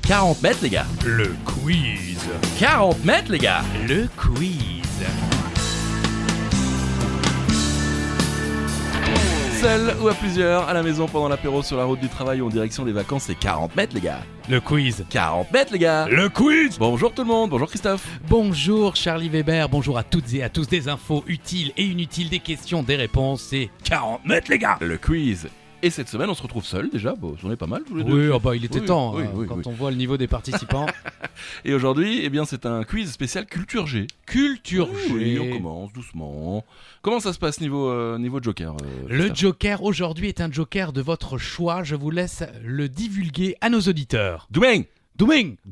40 mètres les gars. Le quiz. 40 mètres les gars. Le quiz. Seul ou à plusieurs, à la maison pendant l'apéro, sur la route du travail ou en direction des vacances, c'est 40 mètres les gars. Le quiz. 40 mètres les gars. Le quiz. Bonjour tout le monde, bonjour Christophe. Bonjour Charlie Weber, bonjour à toutes et à tous, des infos utiles et inutiles, des questions, des réponses, c'est 40 mètres les gars. Le quiz. Et cette semaine, on se retrouve seul déjà, bon, j'en ai pas mal tous les Oui, deux. il était temps, quand on voit le niveau des participants. Et aujourd'hui, eh bien, c'est un quiz spécial Culture G. Culture G. Oui, on commence doucement. Comment ça se passe niveau Joker Le Christophe Joker aujourd'hui est un Joker de votre choix, je vous laisse le divulguer à nos auditeurs. Doumeng. Doumeng.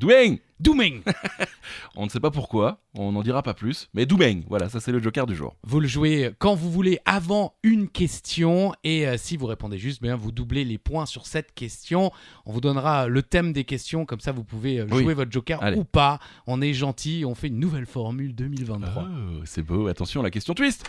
On ne sait pas pourquoi, on n'en dira pas plus, mais Doumeng, voilà, ça c'est le Joker du jour. Vous le jouez quand vous voulez avant une question et si vous répondez juste, bien vous doublez les points sur cette question. On vous donnera le thème des questions, comme ça vous pouvez jouer votre Joker ou pas. On est gentil, on fait une nouvelle formule 2023. Oh, c'est beau, attention la question twist.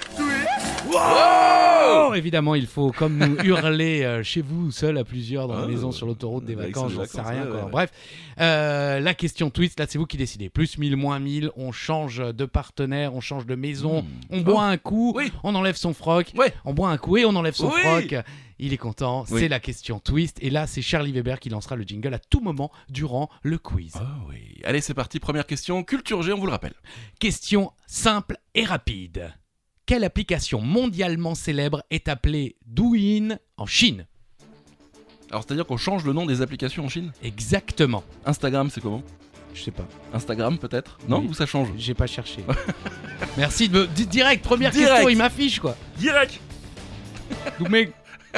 Oh, évidemment, il faut comme nous hurler chez vous, seul à plusieurs dans la maison sur l'autoroute des vacances, j'en sais rien. Ouais. Bref, la question twist, là c'est vous qui décidez. Plus 1000, moins 1000, on change de partenaire, on change de maison, on boit un coup, on enlève son froc, on boit un coup et on enlève son froc. Il est content, c'est la question twist. Et là, c'est Charlie Weber qui lancera le jingle à tout moment durant le quiz. Oh oui. Allez, c'est parti, première question, Culture G, on vous le rappelle. Question simple et rapide. Quelle application mondialement célèbre est appelée Douyin en Chine ? Alors, c'est-à-dire qu'on change le nom des applications en Chine ? Exactement. Instagram, c'est comment ? Je sais pas. Instagram, peut-être ? Non, Oui. ou ça change ? J'ai pas cherché. Merci de me... Direct, première question, il m'affiche quoi. Direct. Mais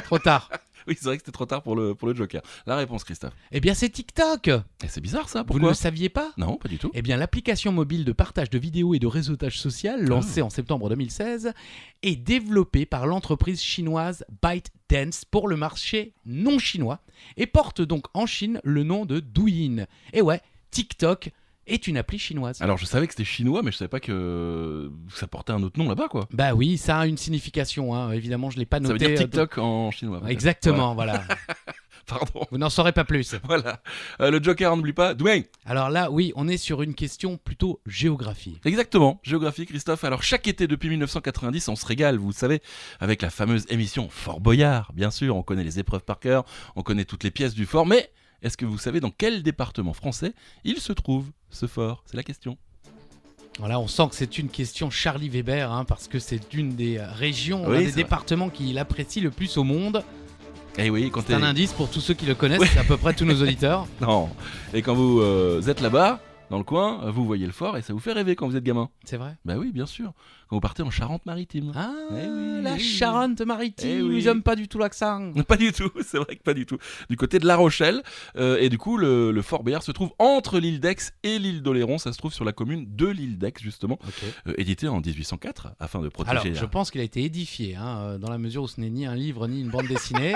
trop tard. Oui, c'est vrai que c'était trop tard pour le Joker. La réponse, Christophe. Eh bien, c'est TikTok. Et c'est bizarre ça, Vous pourquoi ? ne le saviez pas ? Non, pas du tout. Eh bien, l'application mobile de partage de vidéos et de réseautage social, lancée en septembre 2016, est développée par l'entreprise chinoise ByteDance pour le marché non chinois et porte donc en Chine le nom de Douyin. Et ouais, TikTok est une appli chinoise. Alors, je savais que c'était chinois, mais je savais pas que ça portait un autre nom là-bas, quoi. Bah oui, ça a une signification, hein. Évidemment, je l'ai pas noté. Ça veut dire TikTok en chinois. peut-être. Exactement, voilà. Pardon. Vous n'en saurez pas plus. Voilà. Le Joker, on n'oublie pas. Doueng. Alors là, oui, on est sur une question plutôt géographie. Exactement, géographie, Christophe. Alors, chaque été depuis 1990, on se régale, vous le savez, avec la fameuse émission Fort Boyard. Bien sûr, on connaît les épreuves par cœur, on connaît toutes les pièces du fort, mais est-ce que vous savez dans quel département français il se trouve, ce fort ? C'est la question. Voilà, on sent que c'est une question Charlie Weber, hein, parce que c'est une des régions, Oui, un des c'est vrai. départements qu'il apprécie le plus au monde. Eh oui, quand C'est un indice pour tous ceux qui le connaissent, c'est à peu près tous nos auditeurs. Non. Et quand vous êtes là-bas, dans le coin, vous voyez le fort et ça vous fait rêver quand vous êtes gamin. C'est vrai ? Bah oui, bien sûr. Quand vous partez en Charente-Maritime. Ah, Eh oui, la oui, oui. Charente-Maritime, Eh oui. ils aiment pas du tout l'accent. Pas du tout, c'est vrai que pas du tout. Du côté de La Rochelle, et du coup, le Fort Boyard se trouve entre l'île d'Aix et l'île d'Oléron. Ça se trouve sur la commune de l'île d'Aix, justement, édité en 1804 afin de protéger. Alors, je pense qu'il a été édifié, hein, dans la mesure où ce n'est ni un livre ni une bande dessinée.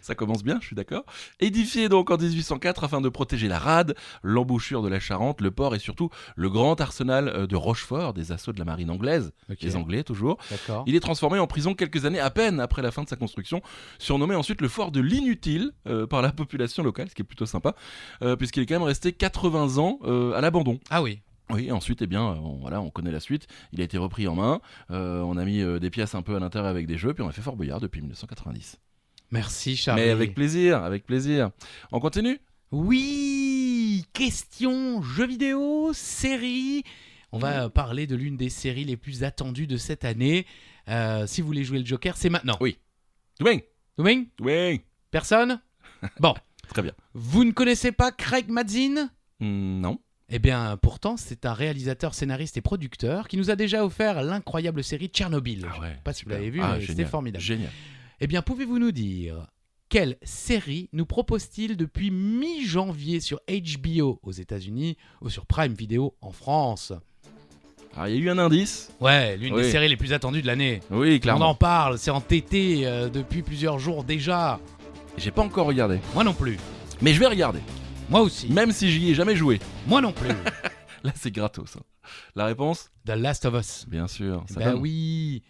Ça commence bien, je suis d'accord. Édifié donc en 1804 afin de protéger la rade, l'embouchure de la Charente, le port et surtout le grand arsenal de Rochefort des assauts de la marine anglaise, les Anglais toujours. D'accord. Il est transformé en prison quelques années à peine après la fin de sa construction, surnommé ensuite le fort de l'inutile par la population locale, ce qui est plutôt sympa, puisqu'il est quand même resté 80 ans à l'abandon. Ah oui. Oui, ensuite, eh bien, on connaît la suite. Il a été repris en main, on a mis des pièces un peu à l'intérieur avec des jeux, puis on a fait Fort Boyard depuis 1990. Merci Charlie. Mais avec plaisir, avec plaisir. On continue ? Oui, question jeux vidéo, série. On va parler de l'une des séries les plus attendues de cette année. Si vous voulez jouer le Joker, c'est maintenant. Oui. Doueng. Personne ? Bon. Très bien. Vous ne connaissez pas Craig Mazin ? Non. Eh bien, pourtant, c'est un réalisateur, scénariste et producteur qui nous a déjà offert l'incroyable série Tchernobyl. Ah ouais, Je sais pas si vous super. l'avez vu, Ah, mais c'était génial, formidable. Génial. Eh bien, pouvez-vous nous dire quelle série nous propose-t-il depuis mi-janvier sur HBO aux États-Unis ou sur Prime Video en France ? Alors, il y a eu un indice. Ouais, l'une des Oui. séries les plus attendues de l'année. Oui, On clairement. en parle, c'est en TT depuis plusieurs jours déjà. J'ai pas encore regardé. Moi non plus. Mais je vais regarder. Moi aussi. Même si j'y ai jamais joué. Moi non plus. Là, c'est gratos. Hein. La réponse ? The Last of Us. Bien sûr. Ça Ben donne. oui.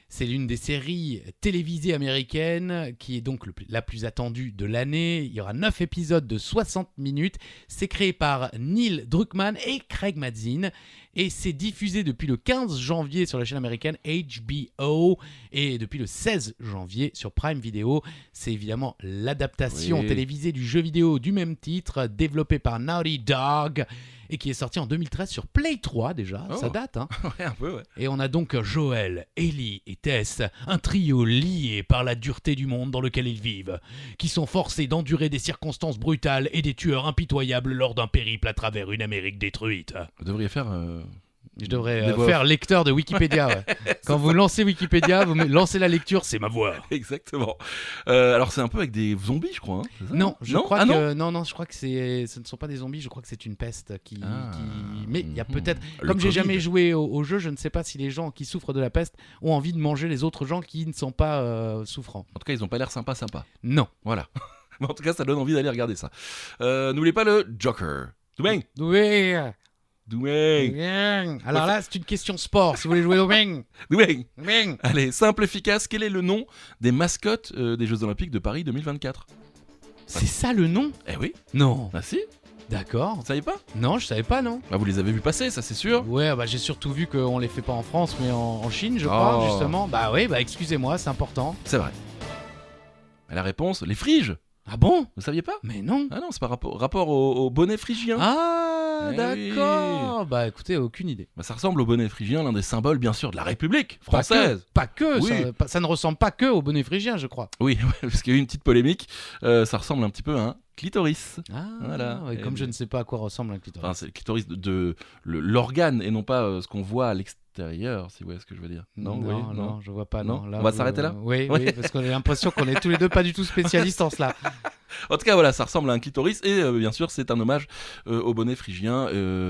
C'est l'une des séries télévisées américaines qui est donc la plus attendue de l'année. Il y aura 9 épisodes de 60 minutes. C'est créé par Neil Druckmann et Craig Mazin. Et c'est diffusé depuis le 15 janvier sur la chaîne américaine HBO et depuis le 16 janvier sur Prime Video. C'est évidemment l'adaptation télévisée du jeu vidéo du même titre, développé par Naughty Dog et qui est sorti en 2013 sur Play 3 déjà. Ça date, hein. Ouais, un peu, ouais. Et on a donc Joel, Ellie et Tess, un trio lié par la dureté du monde dans lequel ils vivent, qui sont forcés d'endurer des circonstances brutales et des tueurs impitoyables lors d'un périple à travers une Amérique détruite. Vous devriez faire... Je devrais faire lecteur de Wikipédia. Ouais. Quand vous lancez Wikipédia, vous lancez la lecture, c'est ma voix. Exactement. Alors c'est un peu avec des zombies, je crois. Hein, c'est ça non, je crois que non, je crois que ce ne sont pas des zombies. Je crois que c'est une peste qui. Mais il y a peut-être. Comme j'ai jamais joué au jeu, je ne sais pas si les gens qui souffrent de la peste ont envie de manger les autres gens qui ne sont pas souffrants. En tout cas, ils n'ont pas l'air sympa. Non. Voilà. Mais en tout cas, ça donne envie d'aller regarder ça. N'oubliez pas le Joker. Doumeng. Alors là, c'est une question sport, si vous voulez jouer au Doumeng. Allez, simple, efficace, quel est le nom des mascottes des Jeux Olympiques de Paris 2024 ? C'est ça le nom ? Eh oui. Non. Ah si. D'accord. Vous saviez pas ? Non, je savais pas, non. Bah, vous les avez vus passer, ça c'est sûr. Ouais, bah j'ai surtout vu qu'on les fait pas en France, mais en Chine, je crois, justement. Bah oui, bah excusez-moi, c'est important. C'est vrai. La réponse, les friges. Ah bon ? Vous saviez pas ? Mais non. Ah non, c'est par rapport au bonnet phrygien. Ah, d'accord. Oui. Bah écoutez, aucune idée. Bah, ça ressemble au bonnet phrygien, l'un des symboles bien sûr de la République française. Pas que. Oui. Ça ne ressemble pas que au bonnet phrygien, je crois. Oui, parce qu'il y a eu une petite polémique. Ça ressemble un petit peu à un clitoris. Ah, voilà. Ouais, comme je ne sais pas à quoi ressemble un clitoris. Enfin, c'est le clitoris de l'organe et non pas ce qu'on voit à l'extérieur, si vous voyez ce que je veux dire. Non, je vois pas. Non. Là, on va s'arrêter là. Oui, parce qu'on a l'impression qu'on est tous les deux pas du tout spécialistes en cela. En tout cas, voilà, ça ressemble à un clitoris et bien sûr, c'est un hommage au bonnet phrygien,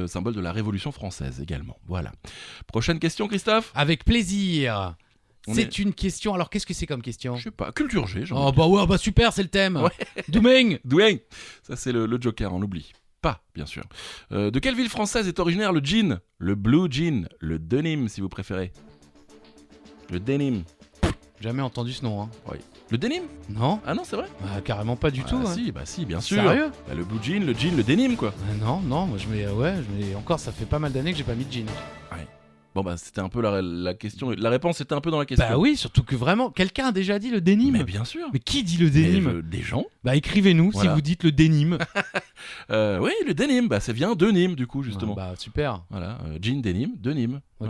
symbole de la Révolution française également. Voilà. Prochaine question, Christophe ? Avec plaisir. C'est une question. Alors, qu'est-ce que c'est comme question ? Je sais pas. Culture G, genre. Oh, bah ouais, bah super, c'est le thème. Ouais. Doumeng. Ça, c'est le Joker, on l'oublie. Pas, bien sûr. De quelle ville française est originaire le jean ? Le blue jean, le denim, si vous préférez. Le denim. Jamais entendu ce nom, hein. Oui. Le denim ? Non. Ah non, c'est vrai ? Bah, carrément pas du tout. Si, bien sûr. Sérieux ? Bah, le blue jean, le jean, le denim, quoi. Non, moi je mets. Encore, ça fait pas mal d'années que j'ai pas mis de jean. Ouais. Bon bah c'était un peu la question, la réponse était un peu dans la question. Bah oui, surtout que vraiment, quelqu'un a déjà dit le denim. Mais bien sûr. Mais qui dit le denim ? Des gens. Bah écrivez-nous si vous dites le denim. Oui, le denim, bah ça vient de Nîmes du coup justement. Bah super. Voilà, jean denim, de Nîmes. Ok.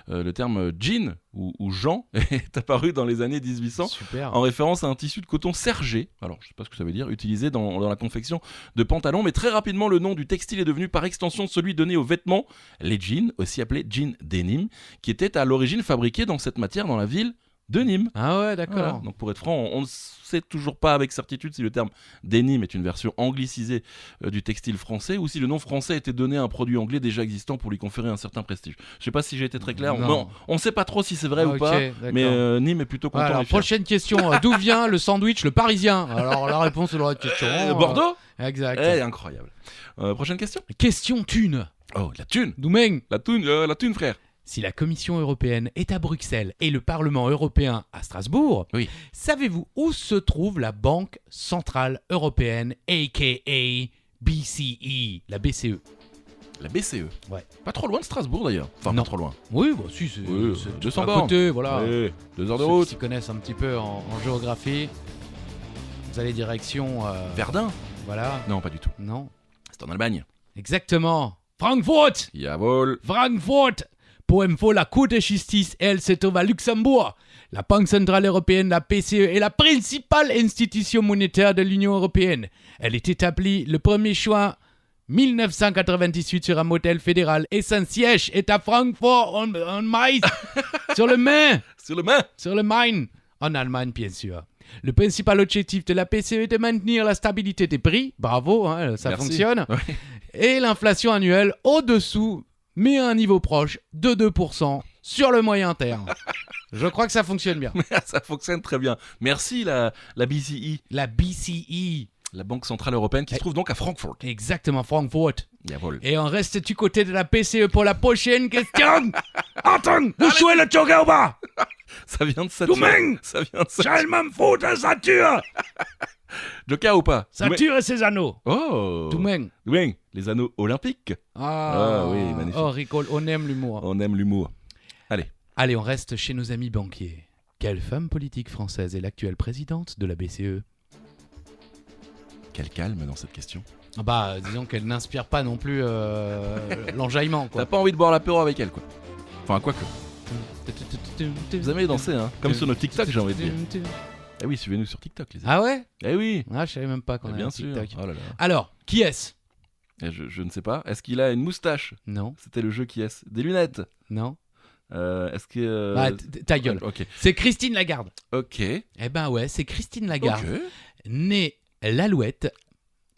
Voilà. Le terme jean ou Jean est apparu dans les années 1800 en référence à un tissu de coton sergé, alors je sais pas ce que ça veut dire, utilisé dans la confection de pantalons, mais très rapidement le nom du textile est devenu par extension celui donné aux vêtements, les jeans, aussi appelés jean denim, qui étaient à l'origine fabriqués dans cette matière dans la ville de Nîmes. Ah ouais, d'accord. Voilà. Donc pour être franc, on ne sait toujours pas avec certitude si le terme denim est une version anglicisée du textile français ou si le nom français était donné à un produit anglais déjà existant pour lui conférer un certain prestige. Je sais pas si j'ai été très clair. On ne sait pas trop si c'est vrai ou pas, mais Nîmes est plutôt content. Alors, prochaine question. D'où vient le sandwich, le Parisien ? Alors la réponse de la question. Bordeaux ? Exact. Incroyable. Prochaine question. Question thune. Oh, la thune. Doumeng. La thune, frère. Si la Commission européenne est à Bruxelles et le Parlement européen à Strasbourg, savez-vous où se trouve la Banque Centrale Européenne, a.k.a. BCE, la BCE ? La BCE. Ouais. Pas trop loin de Strasbourg d'ailleurs. Enfin, non. Pas trop loin. Oui, bah si, c'est 200 à bornes. côté, voilà. Oui, 2 heures de Ceux route. qui s'y connaissent un petit peu en géographie, vous allez direction... Verdun ? Voilà. Non, pas du tout. Non. C'est en Allemagne. Exactement. Frankfurt. Jawohl. Frankfurt. Pour info, la Cour de justice, elle, se trouve à Luxembourg. La Banque Centrale Européenne, la BCE, est la principale institution monétaire de l'Union Européenne. Elle est établie le 1er juin 1998 sur un modèle fédéral et son siège est à Francfort en Main. Sur le Main. En Allemagne, bien sûr. Le principal objectif de la BCE est de maintenir la stabilité des prix. Bravo, hein, ça Merci. fonctionne. Ouais. Et l'inflation annuelle au-dessous, mais à un niveau proche de 2% sur le moyen terme. Je crois que ça fonctionne bien. Ça fonctionne très bien. Merci la BCE. La BCE. La Banque Centrale Européenne qui se trouve donc à Francfort. Exactement, Francfort. Jawohl. Et on reste du côté de la BCE pour la prochaine question. Attends, où est le Joker? Ça vient de Saturne. Doumeng, Ça vient de Saturne. il me faut de Saturne. Joker ou pas? Saturne et ses anneaux. Oh. Doumeng. Doumeng, les anneaux olympiques. Ah oui, magnifique. Oh, rigole, on aime l'humour. On aime l'humour. Allez, on reste chez nos amis banquiers. Quelle femme politique française est l'actuelle présidente de la BCE? Quel calme dans cette question. Ah bah, disons qu'elle n'inspire pas non plus l'enjaillement, quoi. T'as pas envie de boire l'apéro avec elle, quoi. Enfin, quoi que. Vous aimez danser, hein. Comme sur nos TikTok, j'ai envie de dire. Eh oui, suivez-nous sur TikTok, les amis. Ah ouais? Eh oui. Ah, je savais même pas qu'on avait Bien un sûr. TikTok. Oh là là. Alors, qui est-ce? Je ne sais pas. Est-ce qu'il a une moustache? Non, C'était le jeu qui est. Des lunettes? non. Est-ce que. Bah, ta gueule. Ok. C'est Christine Lagarde. Ok. Eh ben ouais, c'est Christine Lagarde. Ok. Née l'Alouette.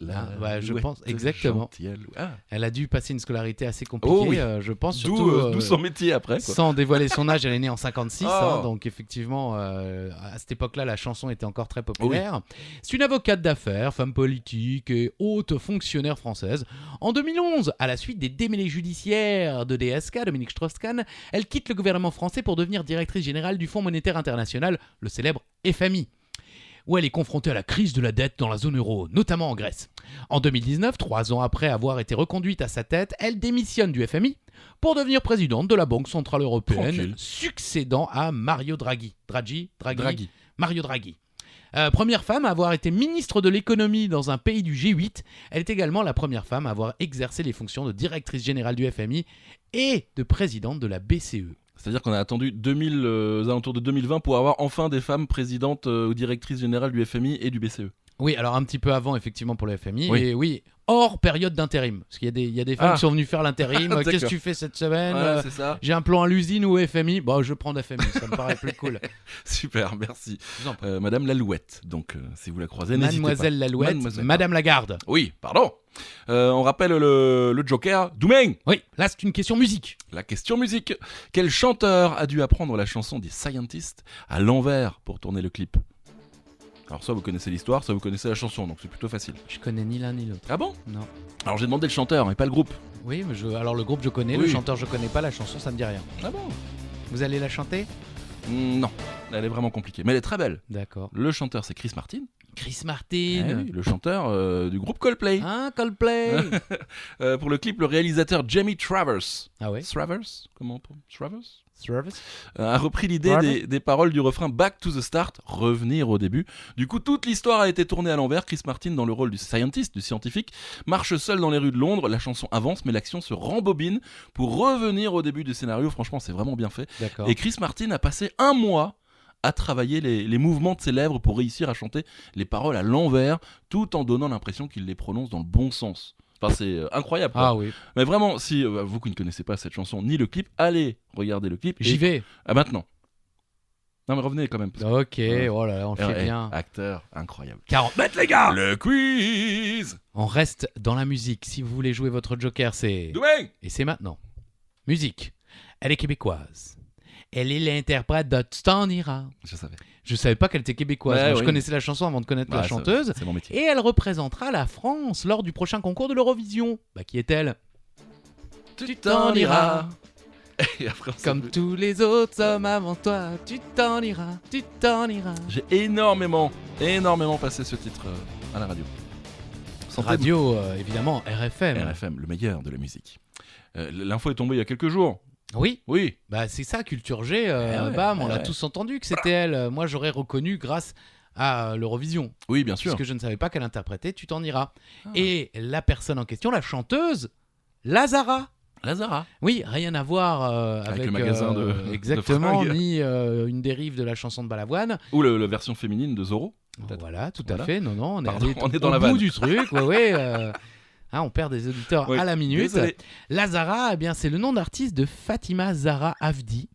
La Ouais, je Louette pense, exactement. gentille Alou- Ah. Elle a dû passer une scolarité assez compliquée, Oh oui. je pense, surtout D'où son métier après, quoi. sans dévoiler son âge. Elle est née en 56, Oh. donc effectivement, à cette époque-là, la chanson était encore très populaire. C'est une avocate d'affaires, femme politique et haute fonctionnaire française. En 2011, à la suite des démêlés judiciaires de DSK, Dominique Strauss-Kahn, elle quitte le gouvernement français pour devenir directrice générale du Fonds monétaire international, le célèbre FMI, où elle est confrontée à la crise de la dette dans la zone euro, notamment en Grèce. En 2019, 3 ans après avoir été reconduite à sa tête, elle démissionne du FMI pour devenir présidente de la Banque Centrale Européenne, Tranquille. succédant à Mario Draghi. Draghi. Mario Draghi. Première femme à avoir été ministre de l'économie dans un pays du G8, elle est également la première femme à avoir exercé les fonctions de directrice générale du FMI et de présidente de la BCE. C'est-à-dire qu'on a attendu aux alentours de 2020 pour avoir enfin des femmes présidentes ou directrices générales du FMI et du BCE. Oui, alors un petit peu avant, effectivement, pour le FMI. Oui. Et oui, hors période d'intérim. Parce qu'il y a des femmes qui sont venues faire l'intérim. D'accord. Qu'est-ce que tu fais cette semaine? Ouais, c'est ça. J'ai un plan à l'usine ou au FMI. Bon, je prends FMI, ça me paraît plus cool. Super, merci. Je vous en prie. Madame Lalouette, donc si vous la croisez, n'hésitez pas. Mademoiselle Lalouette, Mademoiselle, Madame Lagarde. Oui, pardon. On rappelle le Joker, Doumeng. Oui, là c'est une question musique. La question musique. Quel chanteur a dû apprendre la chanson des Scientists à l'envers pour tourner le clip? Alors soit vous connaissez l'histoire, soit vous connaissez la chanson, donc c'est plutôt facile. Je connais ni l'un ni l'autre. Ah bon? Non. Alors j'ai demandé le chanteur, mais pas le groupe. Oui, mais alors le groupe je connais, le Oui. chanteur je connais pas, la chanson ça me dit rien. Ah bon? Vous allez la chanter? Non, elle est vraiment compliquée, mais elle est très belle. D'accord. Le chanteur c'est Chris Martin. Chris Eh Martin. oui, le chanteur du groupe Coldplay. Hein, Coldplay. Pour le clip, le réalisateur Jamie Travers. Ah ouais. Travers? Comment? Travers? Service. A repris l'idée Travers. des paroles du refrain Back to the Start, revenir au début. Du coup, toute l'histoire a été tournée à l'envers. Chris Martin, dans le rôle du scientifique, marche seul dans les rues de Londres. La chanson avance, mais l'action se rembobine pour revenir au début du scénario. Franchement, c'est vraiment bien fait. D'accord. Et Chris Martin a passé 1 mois à travailler les mouvements de ses lèvres pour réussir à chanter les paroles à l'envers, tout en donnant l'impression qu'il les prononce dans le bon sens. Enfin, c'est incroyable, quoi. Ah oui. Mais vraiment, si vous qui ne connaissez pas cette chanson ni le clip, allez regarder le clip. J'y vais. Ah, maintenant. Non mais revenez quand même. parce que- Ok, oh là là, on le fait bien. Acteur incroyable. 40 mètres les gars. Le quiz. On reste dans la musique. Si vous voulez jouer votre joker, c'est... Doumeng. Et c'est maintenant. Musique. Elle est québécoise. Elle est l'interprète de Tu t'en iras. Je savais. Je savais pas qu'elle était québécoise. Ouais, Moi, je oui. connaissais la chanson avant de connaître la Bah, chanteuse. C'est mon métier. Et elle représentera la France lors du prochain concours de l'Eurovision. Bah, qui est-elle? Tu t'en iras. Et après, on Comme s'est- tous les autres hommes avant toi, tu t'en iras, tu t'en iras. J'ai énormément passé ce titre à la radio. Santé- Radio, évidemment, RFM. RFM, le meilleur de la musique. L'info est tombée il y a quelques jours. Oui, Oui. bah c'est ça, Culture G, ouais, bam, on eh l'a ouais. tous entendu que c'était elle. Moi, j'aurais reconnu grâce à l'Eurovision. Oui, bien sûr. Parce que je ne savais pas qu'elle interprétait Tu t'en iras. Ah. Et la personne en question, la chanteuse, Lazara. Lazara. Oui, rien à voir avec le magasin de exactement, fringues. ni une dérive de la chanson de Balavoine. Ou la version féminine de Zorro. Peut-être. Voilà, tout Voilà. à fait. Non, on est, Pardon, allé on est dans au la bout vanne. du truc. Ouais. Hein, on perd des auditeurs Oui, à la minute. désolé. Lazara, eh bien, c'est le nom d'artiste de Fatima Zahra Avdi,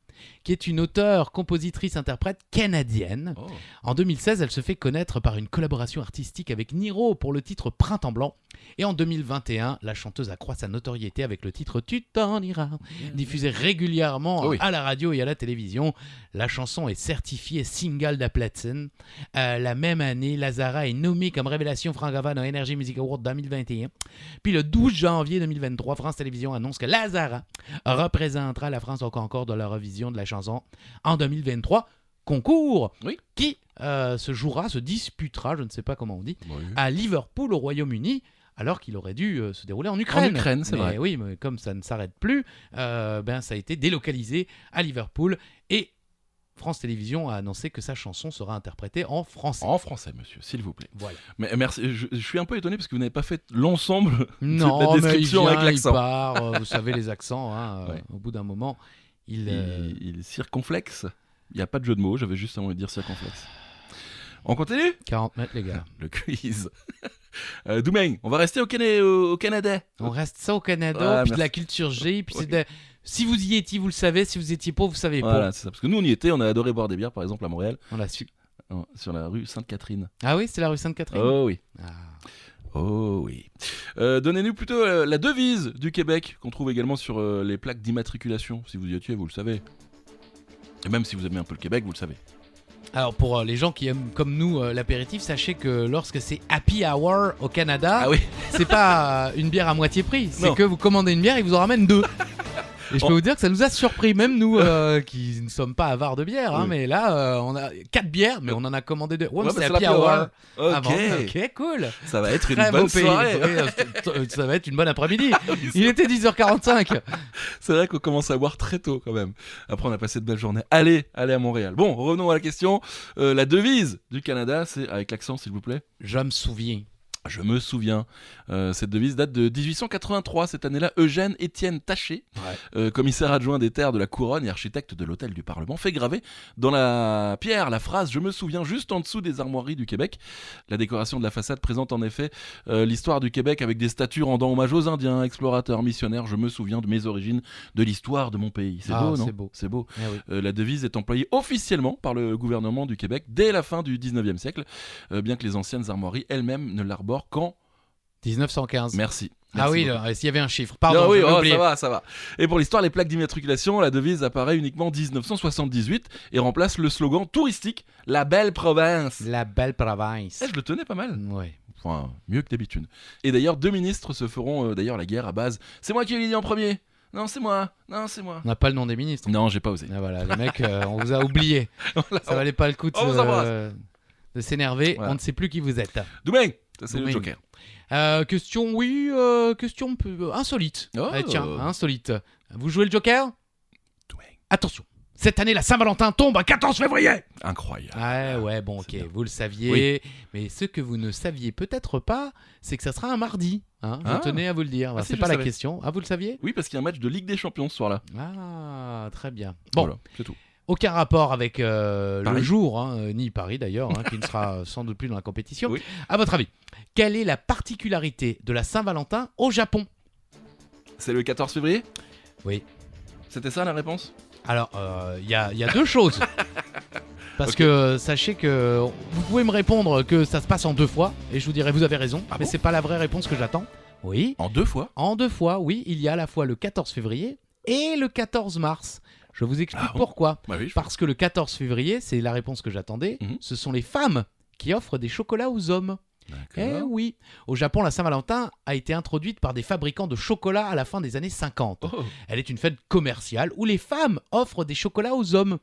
qui est une auteure, compositrice, interprète canadienne. Oh. En 2016, elle se fait connaître par une collaboration artistique avec Niro pour le titre Printemps Blanc. Et en 2021, la chanteuse accroît sa notoriété avec le titre Tu t'en iras, diffusé régulièrement Oui. à la radio et à la télévision. La chanson est certifiée single d'Aplatine. La même année, Lazara est nommée comme révélation francophone au Energy Music Award 2021. Puis le 12 janvier 2023, France Télévisions annonce que Lazara représentera la France au concours de l'Eurovision de la chansons en 2023. Concours Oui. qui se disputera, je ne sais pas comment on dit, Oui. à Liverpool au Royaume-Uni, alors qu'il aurait dû se dérouler en Ukraine. En Ukraine, c'est vrai. Oui, mais comme ça ne s'arrête plus, ça a été délocalisé à Liverpool et France Télévisions a annoncé que sa chanson sera interprétée en français. En français, monsieur, s'il vous plaît. Voilà. Mais merci, je suis un peu étonné parce que vous n'avez pas fait l'ensemble Non, de la description mais il avec vient, l'accent. il part, vous savez les accents, Ouais. au bout d'un moment, il Il est circonflexe. Il n'y a pas de jeu de mots, j'avais juste envie de dire circonflexe. On continue 40 mètres les gars. le quiz. Doumeng, on va rester au Canada. On reste ça au Canada, Ah, puis de la merci. culture G, puis Oui. c'est de... Si vous y étiez, vous le savez, si vous étiez pas, vous savez pas. Voilà, c'est ça. Parce que nous, on y était, on a adoré boire des bières, par exemple, à Montréal, On l'a su. sur la rue Sainte-Catherine. Ah oui, c'est la rue Sainte-Catherine. Oh oui. Ah. Oh oui. Donnez-nous plutôt la devise du Québec, qu'on trouve également sur les plaques d'immatriculation. Si vous y étiez, vous le savez. Et même si vous aimez un peu le Québec, vous le savez. Alors pour les gens qui aiment comme nous l'apéritif, sachez que lorsque c'est Happy Hour au Canada, Ah oui. c'est pas une bière à moitié prix, c'est Non. que vous commandez une bière et ils vous en ramènent deux. Et je peux Oh. vous dire que ça nous a surpris, même nous qui ne sommes pas avares de bière, hein, Oui. mais là on a 4 bières, mais on en a commandé 2. Ouais, mais Ouais, c'est bah, Happy l'Happy Hour. Hour. Ok. Avant. Ok, cool. Ça va être une Très bonne beau pays. soirée. Oui, ça va être une bonne après-midi. Il était 10h45. C'est vrai qu'on commence à boire très tôt quand même. Après, on a passé de belles journées. Allez à Montréal. Bon, revenons à la question. La devise du Canada, c'est avec l'accent, s'il vous plaît. Je me souviens. Je me souviens. Cette devise date de 1883. Cette année-là, Eugène Étienne Taché, commissaire adjoint des terres de la Couronne et architecte de l'Hôtel du Parlement, fait graver dans la pierre la phrase « Je me souviens » juste en dessous des armoiries du Québec. La décoration de la façade présente en effet l'histoire du Québec avec des statues rendant hommage aux Indiens, explorateurs, missionnaires. Je me souviens de mes origines, de l'histoire de mon pays. C'est beau, non ? C'est beau. C'est beau. Eh oui. La devise est employée officiellement par le gouvernement du Québec dès la fin du 19e siècle, bien que les anciennes armoiries elles-mêmes ne l'arborent qu'en 1915. Merci. Ah Merci oui, beaucoup. s'il y avait un chiffre. Pardon, Ah oui, j'avais oublié. ça va. Et pour l'histoire, les plaques d'immatriculation, la devise apparaît uniquement en 1978 et remplace le slogan touristique « La belle province La belle province. ». Je le tenais pas mal. Ouais. Enfin, mieux que d'habitude. Et d'ailleurs, 2 ministres se feront la guerre à base « C'est moi qui l'ai dit en premier !»« Non, c'est moi !»« Non, c'est moi !» On n'a pas le nom des ministres. Non, j'ai pas osé. Ah, voilà, les mecs, on vous a oublié. Ça valait pas le coup On vous embrasse. de s'énerver. Voilà. On ne sait plus qui vous êtes. Doumeng, ça c'est le Doumeng. joker. Question, oui, question insolite. Oh. Tiens, insolite. Vous jouez le Joker ? Doumeng. Attention. Cette année, la Saint-Valentin tombe un 14 février. Incroyable. Ah ouais, bon, ok, C'est bien. vous le saviez. Mais ce que vous ne saviez peut-être pas, c'est que ça sera un mardi. Hein, je Ah. tenais à vous le dire. Ah, si, c'est je pas la savais. question. Ah, vous le saviez ? Oui, parce qu'il y a un match de Ligue des Champions ce soir-là. Ah, très bien. Bon, Voilà, c'est tout. aucun rapport avec le Paris. jour, ni Paris d'ailleurs, qui ne sera sans doute plus dans la compétition. Oui. À votre avis, quelle est la particularité de la Saint-Valentin au Japon ? C'est le 14 février ? Oui. C'était ça la réponse ? Alors, il y a deux choses. Parce Ok. que sachez que vous pouvez me répondre que ça se passe en 2 fois, et je vous dirai vous avez raison, Ah mais bon c'est pas la vraie réponse que j'attends. Oui. En 2 fois ? En 2 fois, oui, il y a à la fois le 14 février et le 14 mars. Je vous explique Ah bon pourquoi. Bah oui, Parce que le 14 février, c'est la réponse que j'attendais, Mhm. ce sont les femmes qui offrent des chocolats aux hommes. Eh D'accord. oui. Au Japon, la Saint-Valentin a été introduite par des fabricants de chocolat à la fin des années 50. Oh. Elle est une fête commerciale où les femmes offrent des chocolats aux hommes.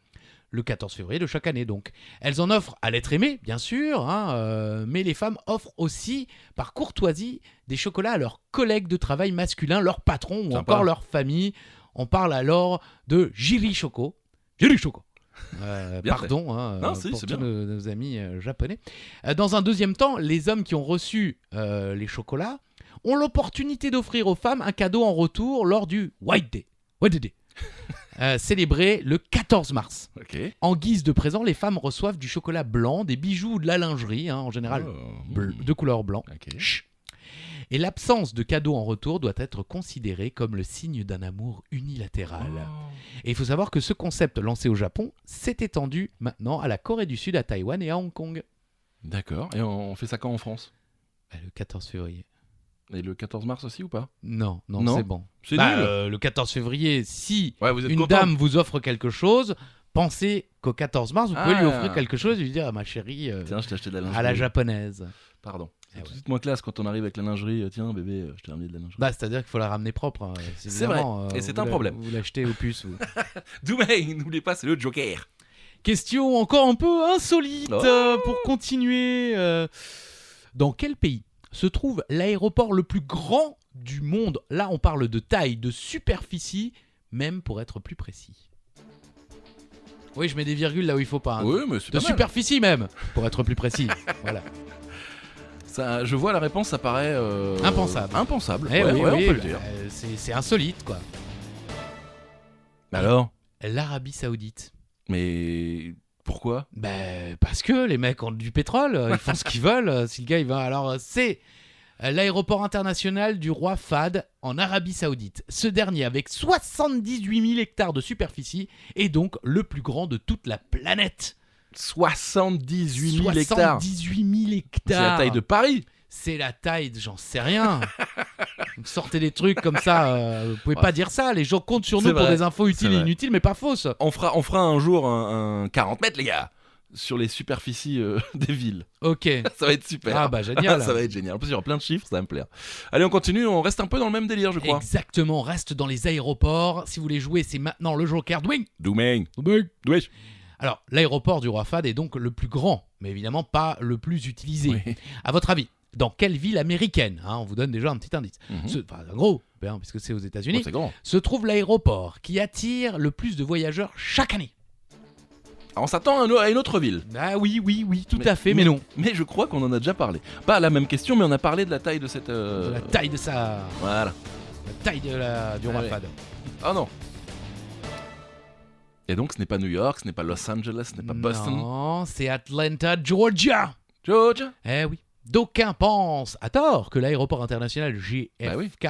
Le 14 février de chaque année donc. Elles en offrent à l'être aimé, bien sûr, mais les femmes offrent aussi, par courtoisie, des chocolats à leurs collègues de travail masculins, leurs patrons ou Sympa. encore leur famille. On parle alors de Jiri Choco. Jiri Choco. Bien Pardon Non, si, pour c'est tous bien. nos amis japonais. Dans un deuxième temps, les hommes qui ont reçu les chocolats ont l'opportunité d'offrir aux femmes un cadeau en retour lors du White Day. White Day. Célébré le 14 mars. Ok. En guise de présent, les femmes reçoivent du chocolat blanc, des bijoux ou de la lingerie, en général Oh. de couleur blanc. Ok. Chut. Et l'absence de cadeau en retour doit être considérée comme le signe d'un amour unilatéral. Et il faut savoir que ce concept lancé au Japon s'est étendu maintenant à la Corée du Sud, à Taïwan et à Hong Kong. D'accord. Et on fait ça quand en France ? Le 14 février. Et le 14 mars aussi ou pas ? Non, Non. c'est bon. C'est Bah, nul. le 14 février, si Ouais, vous êtes une content. dame vous offre quelque chose, pensez qu'au 14 mars, vous pouvez lui Ah. offrir quelque chose et lui dire, ah, ma chérie, Tiens, je t'ai acheté de la lingerie. à la japonaise. Pardon. C'est tout de suite moins classe quand on arrive avec la lingerie. Tiens, bébé, je t'ai ramené de la lingerie. Bah, c'est-à-dire qu'il faut la ramener propre. Hein. C'est vrai, et c'est un problème. Vous l'achetez au puce. Doumé, n'oubliez pas, c'est le Joker. Question encore un peu insolite pour continuer. Dans quel pays se trouve l'aéroport le plus grand du monde? Là, on parle de taille, de superficie, même pour être plus précis. Oui, je mets des virgules là où il faut pas. Hein. Oui, mais c'est de pas mal. superficie même, pour être plus précis. Voilà. Ça, je vois la réponse, ça paraît... Impensable. Impensable, Eh oui, on peut le dire. C'est insolite, quoi. Alors? L'Arabie Saoudite. Mais... Pourquoi? Parce que les mecs ont du pétrole, ils font ce qu'ils veulent. Si le gars il va, alors c'est l'aéroport international du roi Fahd en Arabie Saoudite. Ce dernier, avec 78 000 hectares de superficie, est donc le plus grand de toute la planète. 78 000 hectares. 78 000 hectares. C'est la taille de Paris. C'est la taille, j'en sais rien. Vous sortez des trucs comme ça, vous pouvez pas dire ça. Les gens comptent sur nous pour des infos utiles et inutiles, mais pas fausses. On fera un jour un 40 mètres, les gars, sur les superficies des villes. Ok. Ça va être super. Ah bah génial. Ça va être génial. En plus, il y aura plein de chiffres, ça va me plaire. Allez, on continue, on reste un peu dans le même délire, je crois. Exactement, on reste dans les aéroports. Si vous voulez jouer, c'est maintenant le Joker. Doumeng. Alors, l'aéroport du Roi Fahd est donc le plus grand, mais évidemment pas le plus utilisé. Oui. À votre avis, dans quelle ville américaine, on vous donne déjà un petit indice, un gros, puisque c'est aux États-Unis, c'est grand. se trouve l'aéroport qui attire le plus de voyageurs chaque année? Alors, on s'attend à une autre ville. Ah oui, tout à fait, mais non. Mais je crois qu'on en a déjà parlé. Pas la même question, mais on a parlé de la taille de cette... De la taille de sa... Voilà. La taille du Roi Fahd. Oh non. Et donc, ce n'est pas New York, ce n'est pas Los Angeles, ce n'est pas Boston. Non, c'est Atlanta, Georgia. Georgia. Eh oui. D'aucuns pensent, à tort, que l'aéroport international JFK,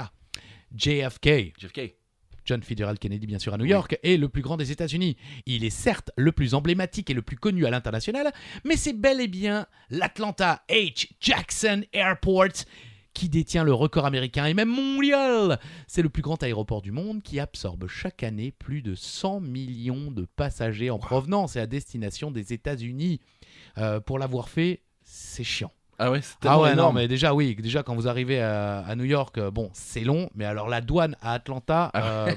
John Fitzgerald Kennedy bien sûr à New York, est le plus grand des États-Unis. Il est certes le plus emblématique et le plus connu à l'international, mais c'est bel et bien l'Atlanta H. Jackson Airport qui détient le record américain et même mondial. C'est le plus grand aéroport du monde qui absorbe chaque année plus de 100 millions de passagers en provenance et à destination des États-Unis. Pour l'avoir fait, c'est chiant. Ah ouais, c'est tellement énorme. Non, mais déjà quand vous arrivez à New York, c'est long, mais alors la douane à Atlanta,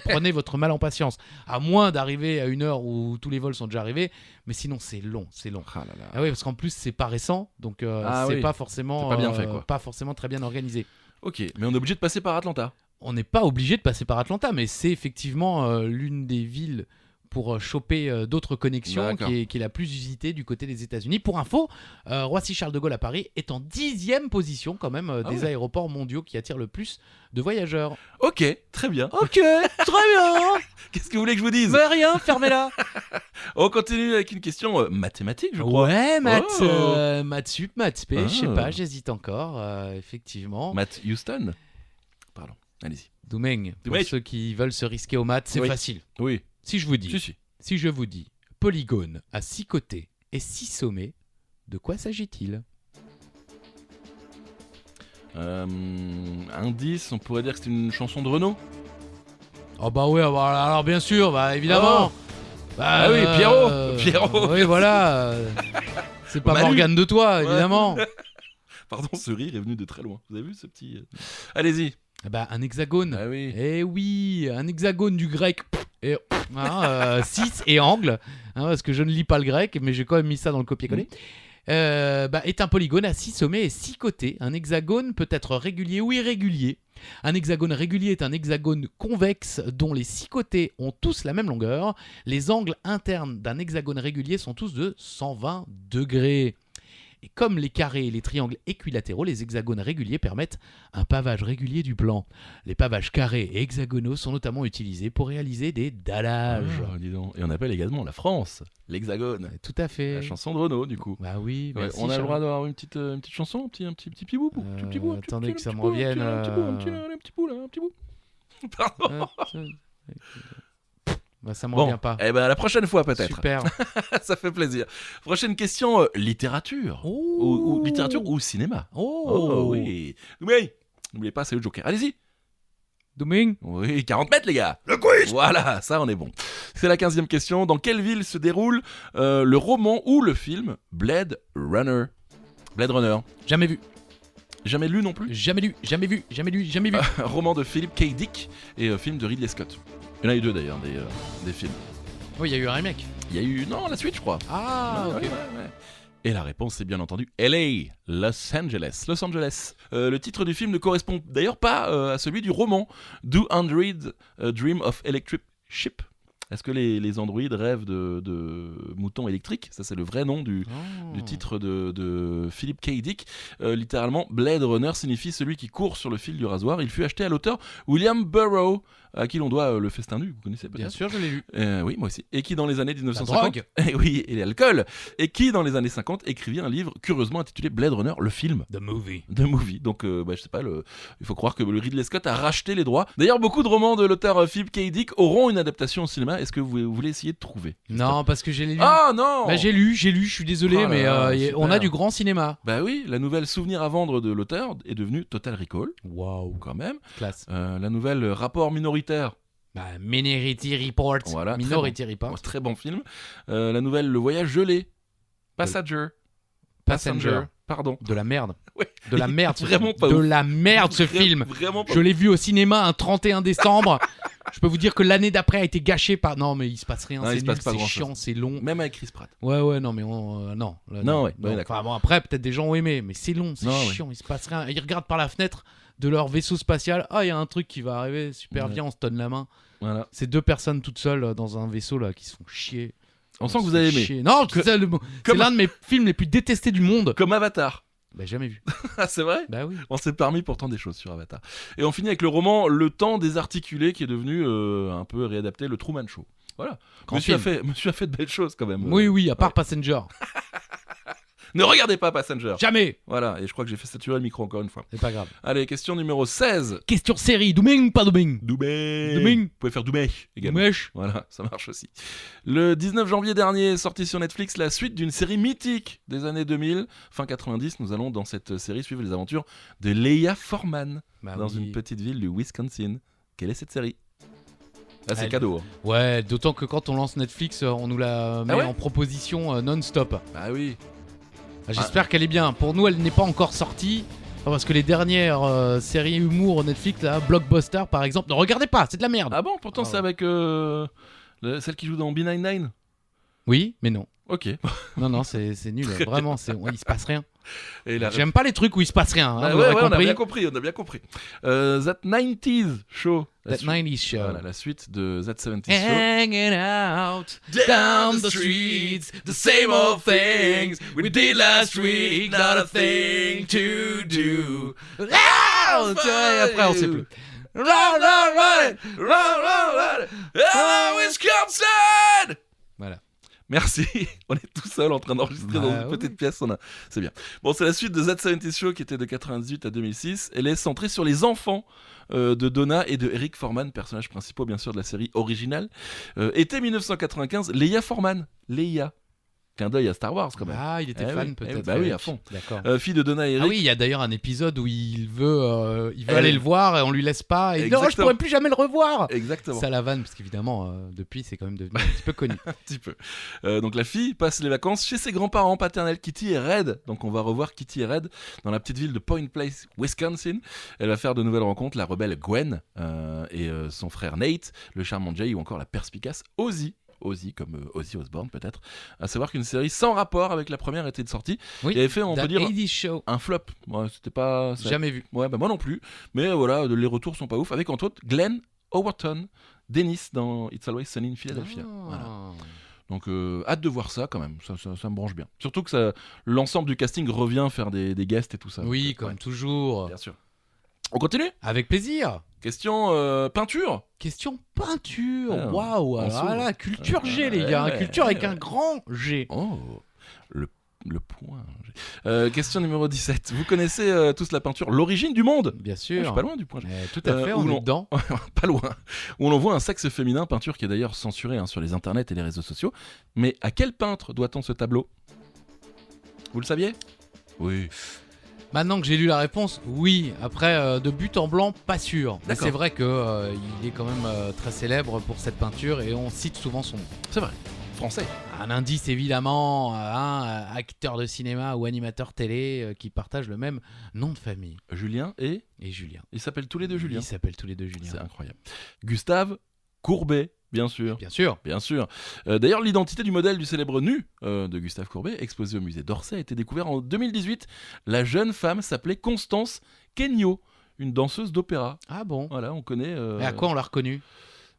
prenez votre mal en patience. À moins d'arriver à une heure où tous les vols sont déjà arrivés, mais sinon c'est long. Ah là là. Ah oui, parce qu'en plus c'est pas récent, donc pas forcément, c'est pas bien fait, quoi. Pas forcément très bien organisé. Ok, mais on est obligé de passer par Atlanta. On n'est pas obligé de passer par Atlanta, mais c'est effectivement l'une des villes pour choper d'autres connexions qui est la plus usitée du côté des États-Unis. Pour info, Roissy-Charles de Gaulle à Paris est en 10e position quand même des aéroports mondiaux qui attirent le plus de voyageurs. Ok, très bien. Ok, très bien. Qu'est-ce que vous voulez que je vous dise? Mais rien, fermez-la. On continue avec une question mathématique, je crois. Ouais, maths sup, maths spé, je sais pas, j'hésite encore, effectivement. Matt Houston. Pardon, allez-y. Doumeng, pour ceux qui veulent se risquer aux maths, c'est facile. Oui. Si je vous dis polygone à 6 côtés et 6 sommets, de quoi s'agit-il? Indice, on pourrait dire que c'est une chanson de Renaud. Oh bah oui, alors bien sûr, évidemment. Oui, Pierrot. Oui, voilà. C'est pas Morgane de toi, évidemment. Pardon, ce rire est venu de très loin. Vous avez vu ce petit... Allez-y. Un hexagone. Ah oui. Eh oui, un hexagone du grec. 6 et angle, parce que je ne lis pas le grec, mais j'ai quand même mis ça dans le copier-coller. Est un polygone à 6 sommets et 6 côtés. Un hexagone peut être régulier ou irrégulier. Un hexagone régulier est un hexagone convexe dont les 6 côtés ont tous la même longueur. Les angles internes d'un hexagone régulier sont tous de 120 degrés. Et comme les carrés et les triangles équilatéraux, les hexagones réguliers permettent un pavage régulier du plan. Les pavages carrés et hexagonaux sont notamment utilisés pour réaliser des dallages. Dis donc. Et on appelle également la France l'hexagone. Tout à fait. La chanson de Renaud, du coup. Bah oui, merci, on a le droit d'avoir une petite chanson, un petit bout. Attendez que ça me revienne. Un petit bout, là, un petit bout. Pardon. Ça m'en vient pas. La prochaine fois peut-être. Super. Ça fait plaisir. Prochaine question, littérature. Ou littérature ou cinéma. Oui. N'oubliez pas, c'est le Joker. Allez-y. Doumeng. Oui, 40 mètres les gars. Le quiz. Voilà, ça on est bon. C'est la 15e question. Dans quelle ville se déroule le roman ou le film Blade Runner? Jamais vu. Jamais lu non plus. Jamais lu, jamais vu, jamais lu, jamais vu. Roman de Philip K. Dick et film de Ridley Scott. Il y en a eu 2 d'ailleurs, des films. Oui, il y a eu un remake. Il y a eu, non, la suite je crois. Ah, ok. Ouais. Et la réponse c'est bien entendu LA, Los Angeles. Le titre du film ne correspond d'ailleurs pas à celui du roman Do Androids Dream of Electric Sheep. Est-ce que les androïdes rêvent de moutons électriques? Ça c'est le vrai nom du titre de Philip K. Dick. Littéralement, Blade Runner signifie celui qui court sur le fil du rasoir. Il fut acheté à l'auteur William Burroughs, à qui l'on doit le festin nu, vous connaissez peut-être? Bien sûr, je l'ai lu. Oui, moi aussi. Et qui dans les années 1950... La drogue. Oui, et l'alcool. Et qui dans les années 50 écrivit un livre curieusement intitulé Blade Runner, le film. The Movie. Donc, je sais pas, il faut croire que le Ridley Scott a racheté les droits. D'ailleurs, beaucoup de romans de l'auteur Philip K. Dick auront une adaptation au cinéma. Est-ce que vous voulez essayer de trouver? Non, parce que j'ai lu. Ah non. Bah, j'ai lu, je suis désolé, Oh là mais là, on a super. du grand cinéma. Bah oui, la nouvelle Souvenir à vendre de l'auteur est devenue Total Recall, Waouh, quand même. classe. La nouvelle Rapport minoritaire. Bah, Minority Report. Voilà, Minority Report. Très bon film. La nouvelle Le Voyage gelé. Passenger. Pardon. De la merde. Ouais. De la merde. Vraiment pas de ouf. la merde ce film. Vraiment pas. Je l'ai vu au cinéma un 31 décembre. Je peux vous dire que l'année d'après a été gâchée par. Non, mais il se passe rien. Non, il C'est se nul, passe pas c'est grand-chose. chiant, c'est long. Même avec Chris Pratt. Ouais, non, mais non. Là, Non, ouais, d'accord. Enfin bon, après, peut-être des gens ont aimé, mais c'est long, c'est Non, ouais. chiant, il se passe rien. Ils regardent par la fenêtre de leur vaisseau spatial. Ah, il y a un truc qui va arriver, super Ouais. bien, on se donne la main. Voilà. C'est 2 personnes toutes seules dans un vaisseau là qui se font chier. On sent que vous avez aimé. Chier. Non, c'est l'un de mes films les plus détestés du monde. Comme Avatar. Bah, jamais vu. Ah, c'est vrai? Bah oui. On s'est permis pourtant des choses sur Avatar. Et on finit avec le roman Le Temps désarticulé qui est devenu un peu réadapté, le Truman Show. Voilà. Grand Monsieur film. a fait de belles choses quand même. Oui, à part Passenger. Ne regardez pas Passenger. Jamais. Voilà, et je crois que j'ai fait saturer le micro encore une fois. C'est pas grave. Allez, question numéro 16. Question série, Douming ou pas Douming? Doumé. Vous pouvez faire Doumé également. Doumèche. Voilà, ça marche aussi. Le 19 janvier dernier est sorti sur Netflix la suite d'une série mythique des années 2000. Fin 90, nous allons dans cette série suivre les aventures de Leia Foreman Bah dans oui. une petite ville du Wisconsin. Quelle est cette série? Là, c'est Elle- cadeau. Hein. Ouais, d'autant que quand on lance Netflix, on nous la met ouais en proposition non-stop. Bah oui. J'espère qu'elle est bien. Pour nous, elle n'est pas encore sortie. Parce que les dernières séries humour Netflix, là, Blockbuster par exemple, ne regardez pas, c'est de la merde. Ah bon, pourtant Ah c'est ouais. avec celle qui joue dans B99. Oui, mais non. Ok. Non, c'est nul. Vraiment, il se passe rien. Et la J'aime pas les trucs où il se passe rien. Hein, Ah vous ouais, l'aurez on a compris. bien compris. That 90s Show. La That suite- 90s show. Voilà, la suite de That 70s Show. Hanging out down the streets, the same old things we did last week, not a thing to do. Ah, et après, on sait plus. Wisconsin. Voilà. Merci, on est tout seul en train d'enregistrer dans Bah une oui. petite pièce, c'est bien. Bon, c'est la suite de That 70s Show qui était de 98 à 2006. Elle est centrée sur les enfants de Donna et de Eric Foreman, personnages principaux bien sûr de la série originale. Été 1995, Leia Foreman, Leia. Clin d'œil à Star Wars quand même. Ah, il était Eh fan oui, peut-être. bah oui, Eric. à fond. D'accord. Fille de Donna et Eric. Ah oui, il y a d'ailleurs un épisode où il veut Elle- aller le voir et on lui laisse pas. Et il dit, non, je Exactement. pourrais plus jamais le revoir. Exactement. Ça la vanne, parce qu'évidemment, depuis, c'est quand même devenu un petit peu connu. Un petit peu. Donc la fille passe les vacances chez ses grands-parents paternels Kitty et Red. Donc on va revoir Kitty et Red dans la petite ville de Point Place, Wisconsin. Elle va faire de nouvelles rencontres, la rebelle Gwen et son frère Nate, le charmant Jay ou encore la perspicace Ozzy comme Ozzy Osbourne peut-être. À savoir qu'une série sans rapport avec la première était de sortie. Oui, Il avait fait, on That peut dire, 80s show. un flop. Ouais, c'était pas... Jamais vu. Ouais, bah moi non plus. Mais voilà, les retours sont pas ouf. Avec entre autres Glenn Howerton, Dennis dans It's Always Sunny in Philadelphia. Ah. Voilà. Donc hâte de voir ça quand même, ça me branche bien. Surtout que l'ensemble du casting revient faire des guests et tout ça. Oui, Donc, comme ouais, toujours. bien sûr. On continue? Avec plaisir. Question peinture. Question peinture. Ah, Waouh. on Alors s'ouvre. là, culture G, les Ouais, gars. ouais, Culture avec ouais. un grand G. Oh, le point. Question numéro 17. Vous connaissez tous la peinture L'origine du monde? Bien Je sûr. suis pas loin du point. Tout à fait, où on l'on- est dedans. Pas loin. Où l'on voit un sexe féminin, peinture qui est d'ailleurs censurée sur les internets et les réseaux sociaux. Mais à quel peintre doit-on ce tableau? Vous le saviez? Oui. Maintenant que j'ai lu la réponse, oui. Après, de but en blanc, pas sûr. Mais D'accord. c'est vrai que il est quand même très célèbre pour cette peinture et on cite souvent son nom. C'est vrai. français. Un indice évidemment, un acteur de cinéma ou animateur télé qui partagent le même nom de famille. Julien et Julien. Ils s'appellent tous les deux Julien. Ils s'appellent tous les deux Julien. C'est incroyable. Gustave Courbet, bien sûr. Bien sûr. Bien sûr. D'ailleurs, l'identité du modèle du célèbre nu de Gustave Courbet, exposé au musée d'Orsay, a été découvert en 2018. La jeune femme s'appelait Constance Kenyo, une danseuse d'opéra. Ah bon. Voilà, on connaît. Et à quoi on l'a reconnue?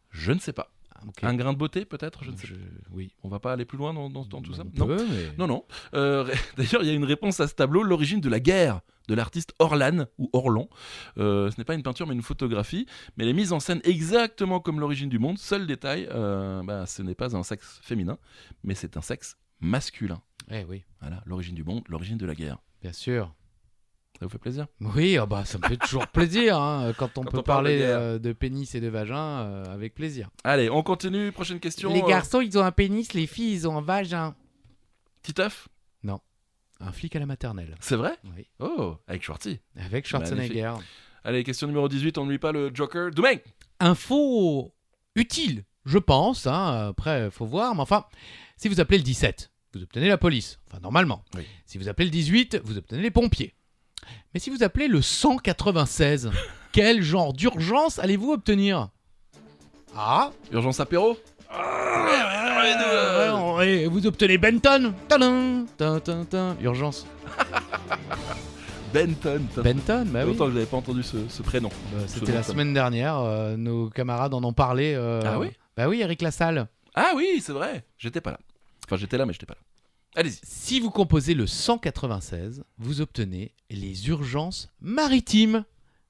Je ne sais pas. Okay. Un grain de beauté peut-être, je ne sais pas. Oui. On va pas aller plus loin dans tout ça. Non. Mais... Non. D'ailleurs, il y a une réponse à ce tableau, l'origine de la guerre de l'artiste Orlan ou Orlan. Ce n'est pas une peinture mais une photographie, mais elle est mise en scène exactement comme l'origine du monde. Seul détail, ce n'est pas un sexe féminin, mais c'est un sexe masculin. Eh oui. Voilà, l'origine du monde, l'origine de la guerre. Bien sûr. Ça vous fait plaisir? Oui, ça me fait toujours plaisir quand on peut parler de pénis et de vagin, avec plaisir. Allez, on continue, prochaine question. Les garçons, ils ont un pénis, les filles, ils ont un vagin. Titeuf? Non. Un flic à la maternelle. C'est vrai? Oui. Oh, avec Schwarty. Avec Schwarzenegger. Magnifique. Allez, question numéro 18, on n'oublie pas le Joker. Domain. Info utile, je pense. Après, il faut voir. Mais enfin, si vous appelez le 17, vous obtenez la police. Enfin, normalement. Oui. Si vous appelez le 18, vous obtenez les pompiers. Mais si vous appelez le 196, quel genre d'urgence allez-vous obtenir? Ah, Urgence apéro? vous obtenez Benton. Tadam, tin. Urgence. Benton. Benton, bah oui. Longtemps que je n'avais pas entendu ce prénom. C'était la semaine dernière. Nos camarades en ont parlé. Ah oui? Bah oui, Eric Lassalle. Ah oui, c'est vrai. J'étais pas là. Enfin, j'étais là, mais j'étais pas là. Allez-y. Si vous composez le 196, vous obtenez les urgences maritimes.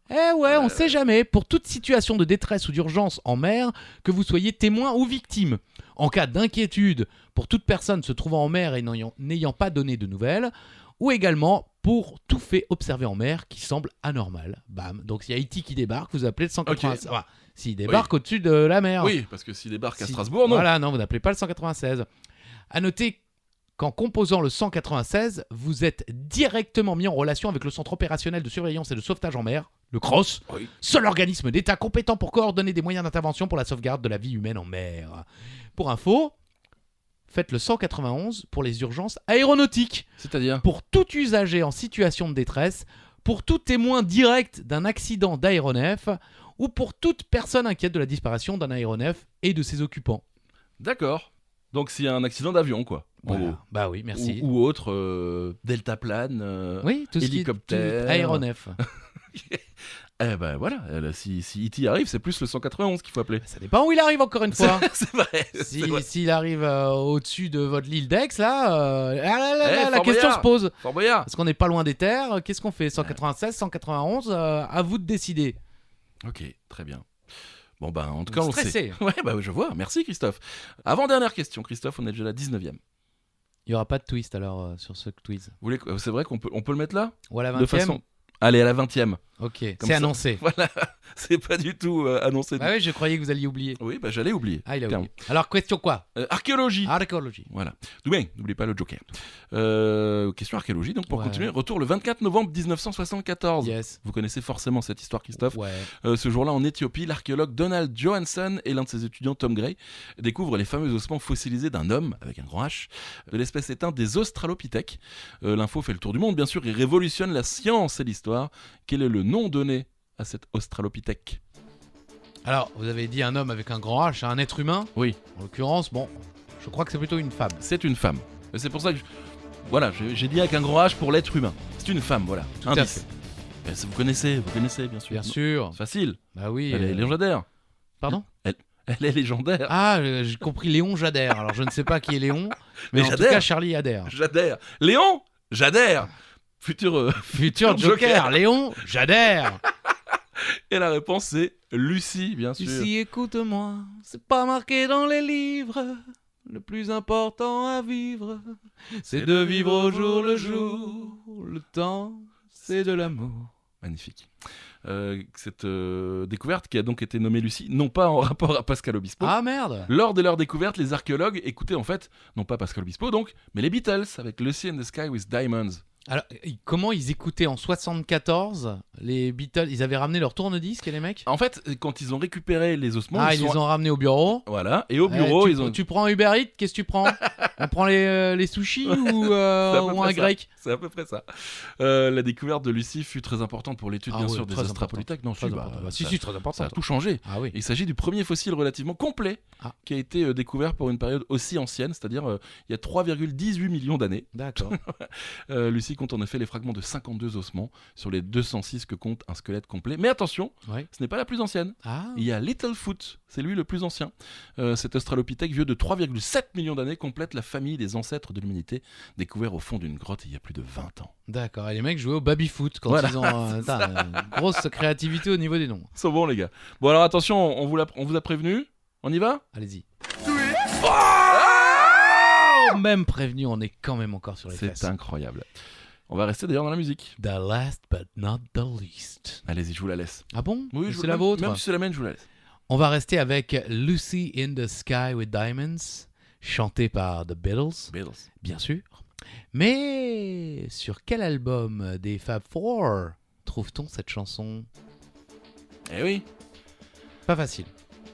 Eh ouais, on sait jamais. Pour toute situation de détresse ou d'urgence en mer, que vous soyez témoin ou victime. En cas d'inquiétude pour toute personne se trouvant en mer et n'ayant pas donné de nouvelles, ou également pour tout fait observé en mer qui semble anormal. Bam. Donc s'il y a E.T. qui débarque, vous appelez le 196. Okay. S'il débarque au-dessus de la mer. Oui, parce que s'il débarque à Strasbourg, non. Voilà, non, vous n'appelez pas le 196. À noter qu'en composant le 196, vous êtes directement mis en relation avec le Centre opérationnel de surveillance et de sauvetage en mer, le CROSS, seul organisme d'État compétent pour coordonner des moyens d'intervention pour la sauvegarde de la vie humaine en mer. Pour info, faites le 191 pour les urgences aéronautiques. C'est-à-dire pour tout usager en situation de détresse, pour tout témoin direct d'un accident d'aéronef ou pour toute personne inquiète de la disparition d'un aéronef et de ses occupants. D'accord. Donc s'il y a un accident d'avion, quoi. Voilà. Bah oui, merci. Ou autre, deltaplane, oui, tout hélicoptère, aéronef. Eh ben voilà, si E.T. arrive, c'est plus le 191 qu'il faut appeler. Ça dépend où il arrive encore une fois. C'est vrai. S'il arrive au-dessus de votre l'île d'Aix, là, la question Boyard. se pose. Fort Boyard. Parce qu'on n'est pas loin des terres. Qu'est-ce qu'on fait? 196, 191, à vous de décider. Ok, très bien. Bon ben, en tout cas, on stressé. sait. Ouais, bah je vois. Merci Christophe. Avant-dernière question, Christophe, on est déjà à la 19e. Il n'y aura pas de twist alors sur ce quiz. C'est vrai qu'on peut le mettre là? Ou à la 20e de façon... Allez, à la 20e. Ok, c'est annoncé. Voilà, c'est pas du tout annoncé. Ah oui, je croyais que vous alliez oublier. Oui, bah j'allais oublier. Ah, il a oublié. Alors, question quoi? Archéologie. Archéologie. Voilà. Doumé, n'oubliez pas le Joker. Question archéologie, donc pour continuer, retour le 24 novembre 1974. Yes. Vous connaissez forcément cette histoire, Christophe. Ouais. Ce jour-là, en Éthiopie, l'archéologue Donald Johansson et l'un de ses étudiants, Tom Gray, découvrent les fameux ossements fossilisés d'un homme, avec un grand H, de l'espèce éteinte des Australopithèques. L'info fait le tour du monde, bien sûr, et révolutionne la science et l'histoire. Quel est le nom donné à cet Australopithèque? Alors, vous avez dit un homme avec un grand H, un être humain? Oui. En l'occurrence, bon, je crois que c'est plutôt une femme. C'est une femme. Et c'est pour ça que voilà, j'ai dit avec un grand H pour l'être humain. C'est une femme, voilà. Tout à fait. Vous connaissez, bien sûr. Bien sûr. C'est facile. Bah oui. Elle est légendaire. Pardon? Elle est légendaire. Ah, j'ai compris Léon Jadère. Alors, je ne sais pas qui est Léon, mais en tout cas, Charlie Adair. Jadère. Léon Jadère. Futur Joker. Léon Jadère. Et la réponse, c'est Lucie, bien sûr. Lucie, écoute-moi, c'est pas marqué dans les livres. Le plus important à vivre, c'est de vivre au jour le jour. Le temps, c'est de l'amour. Magnifique. Cette découverte qui a donc été nommée Lucie, non pas en rapport à Pascal Obispo. Ah merde. Lors de leur découverte, les archéologues écoutaient en fait, non pas Pascal Obispo donc, mais les Beatles avec Lucy in the Sky with Diamonds. Alors, comment ils écoutaient en 74 les Beatles? Ils avaient ramené leur tourne-disque, les mecs? En fait, quand ils ont récupéré les ossements, ils les ont ramenés au bureau. Voilà, et au bureau, tu prends un Uber Eats, qu'est-ce que tu prends? On prend les sushis ou un grec? C'est à peu près ça. La découverte de Lucy fut très importante pour l'étude, bien sûr, des Australopithèques. Non, très important. Ça a tout changé. Ah oui. Il s'agit du premier fossile relativement complet qui a été découvert pour une période aussi ancienne, c'est-à-dire il y a 3,18 millions d'années. D'accord. Lucy compte en effet les fragments de 52 ossements sur les 206 que compte un squelette complet. Mais attention, ce n'est pas la plus ancienne. Il y a Littlefoot, c'est lui le plus ancien. Cet australopithèque vieux de 3,7 millions d'années complète la famille des ancêtres de l'humanité, découvert au fond d'une grotte il y a plus de 20 ans. D'accord, et les mecs jouaient au baby-foot quand ils ont une grosse créativité au niveau des noms. Ils sont bons les gars. Bon alors attention, on vous a prévenu. On y va? Allez-y. Même prévenu, on est quand même encore sur les fesses. C'est incroyable. On va rester d'ailleurs dans la musique. The last but not the least. Allez-y, je vous la laisse. Ah bon? Oui, c'est la vôtre? Même si c'est la mienne, je vous la laisse. On va rester avec Lucy in the Sky with Diamonds, chantée par The Beatles, bien sûr. Mais sur quel album des Fab Four trouve-t-on cette chanson? Eh oui. Pas facile.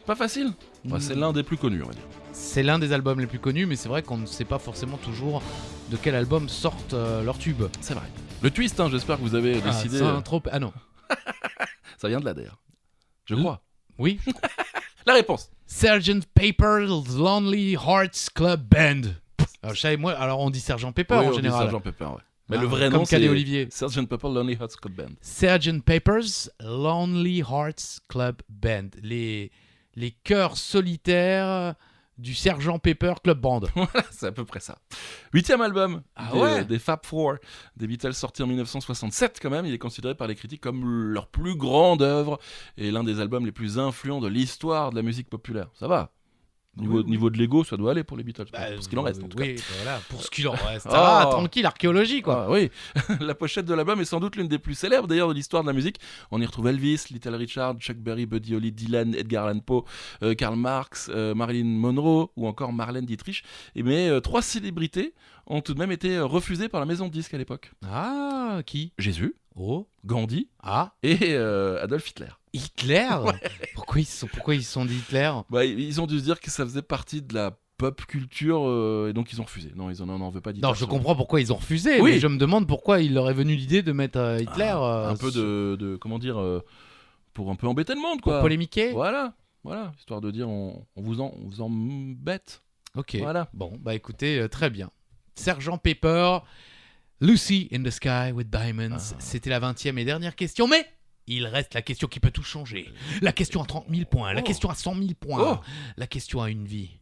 Pas facile? C'est l'un des plus connus, on va dire. C'est l'un des albums les plus connus, mais c'est vrai qu'on ne sait pas forcément toujours de quel album sortent leurs tubes. C'est vrai. Le twist, j'espère que vous avez décidé... Ah non. Ça vient de là, d'ailleurs. Je crois. Oui. La réponse. Sgt. Pepper's Lonely Hearts Club Band. Alors on dit Sgt. Pepper en général. On dit Sgt. Pepper, ouais. Mais le vrai nom, c'est Olivier. Sgt. Pepper's Lonely Hearts Club Band. Sgt. Pepper's Lonely Hearts Club Band. Les chœurs solitaires du Sergent Pepper Club Band. Voilà, c'est à peu près ça. 8e album des Fab Four, des Beatles, sorti en 1967 quand même. Il est considéré par les critiques comme leur plus grande œuvre et l'un des albums les plus influents de l'histoire de la musique populaire. Ça va. Niveau de Lego, ça doit aller pour les Beatles, pour ce qu'il en reste en tout cas. Oui, voilà, pour ce qu'il en reste. Tranquille, archéologie quoi. Oui, la pochette de l'album est sans doute l'une des plus célèbres d'ailleurs de l'histoire de la musique. On y retrouve Elvis, Little Richard, Chuck Berry, Buddy Holly, Dylan, Edgar Allan Poe, Karl Marx, Marilyn Monroe ou encore Marlène Dietrich. Mais 3 célébrités ont tout de même été refusées par la maison de disques à l'époque. Ah, qui? Jésus, Gandhi et Adolf Hitler. Hitler? Pourquoi ils se sont dit Hitler? Ils ont dû se dire que ça faisait partie de la pop culture et donc ils ont refusé. Non, ils n'en veulent pas d'Hitler. Non, je comprends pourquoi ils ont refusé, mais je me demande pourquoi il leur est venu l'idée de mettre Hitler. Un peu de comment dire, pour un peu embêter le monde, quoi. Pour polémiquer. Voilà, histoire de dire on vous embête. Ok. Voilà. Bon, écoutez, très bien. Sergent Pepper, Lucy in the Sky with Diamonds. C'était la 20e et dernière question, mais il reste la question qui peut tout changer. La question à 30 000 points, la question à 100 000 points, la question à une vie.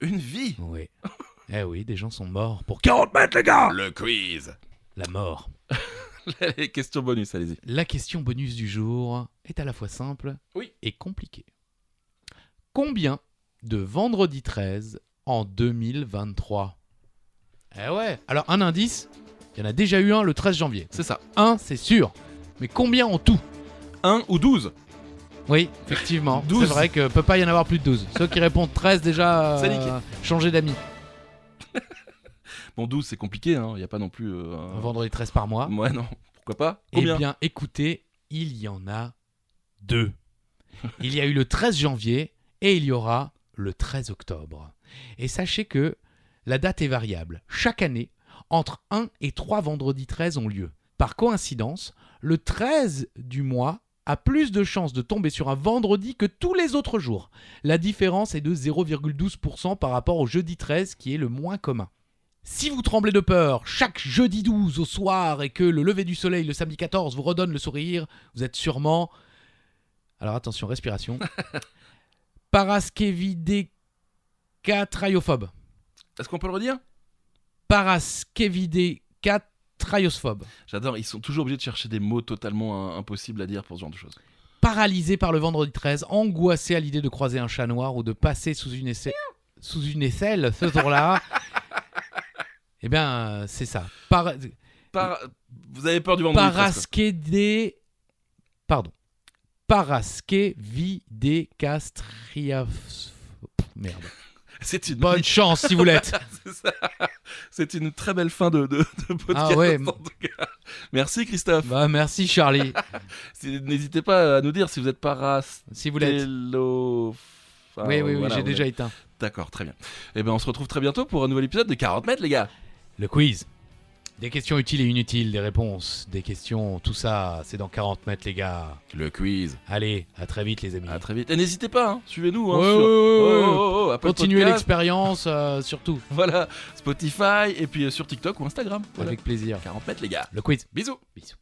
Une vie? Oui. Eh oui, des gens sont morts pour 40 mètres, les gars! Le quiz. La mort. Les questions bonus, allez-y. La question bonus du jour est à la fois simple et compliquée. Combien de vendredi 13 en 2023? Eh ouais. Alors, un indice, il y en a déjà eu un le 13 janvier. C'est ça. Un, c'est sûr. Mais combien en tout? 1 ou 12? Oui, effectivement. 12. C'est vrai que peut pas y en avoir plus de 12. Ceux qui répondent 13 déjà, changer d'amis. Bon, 12 c'est compliqué, il n'y a pas non plus... Un vendredi 13 par mois. Ouais, non, pourquoi pas? Combien? Eh bien, écoutez, il y en a 2. Il y a eu le 13 janvier et il y aura le 13 octobre. Et sachez que la date est variable. Chaque année, entre 1 et 3 vendredis 13 ont lieu. Par coïncidence, le 13 du mois a plus de chances de tomber sur un vendredi que tous les autres jours. La différence est de 0,12% par rapport au jeudi 13 qui est le moins commun. Si vous tremblez de peur chaque jeudi 12 au soir et que le lever du soleil le samedi 14 vous redonne le sourire, vous êtes sûrement... Alors attention, respiration. Paraskevidécatriophobe. Est-ce qu'on peut le redire? Paraskevidécatriophobe. J'adore, ils sont toujours obligés de chercher des mots totalement impossibles à dire pour ce genre de choses. Paralysé par le vendredi 13, angoissé à l'idée de croiser un chat noir ou de passer sous une aisselle ce jour-là. Eh bien, c'est ça. Vous avez peur du vendredi 13, Paraskevidécastriophobe. Merde. C'est une bonne chance si vous l'êtes. C'est ça. C'est une très belle fin de podcast. Ah ouais. En tout cas. Merci Christophe. Bah merci Charlie. N'hésitez pas à nous dire si vous êtes Si vous l'êtes. Oui, voilà, j'ai déjà éteint. D'accord, très bien. Et ben on se retrouve très bientôt pour un nouvel épisode de 40 mètres les gars. Le quiz. Des questions utiles et inutiles, des réponses, des questions, tout ça, c'est dans 40 mètres les gars. Le quiz. Allez, à très vite les amis. À très vite. Et n'hésitez pas, hein, suivez-nous. Hein, Ouais. Apple Continuez Podcast. l'expérience, surtout. Voilà, Spotify et puis sur TikTok ou Instagram. Voilà. Avec plaisir. 40 mètres les gars. Le quiz. Bisous. Bisous.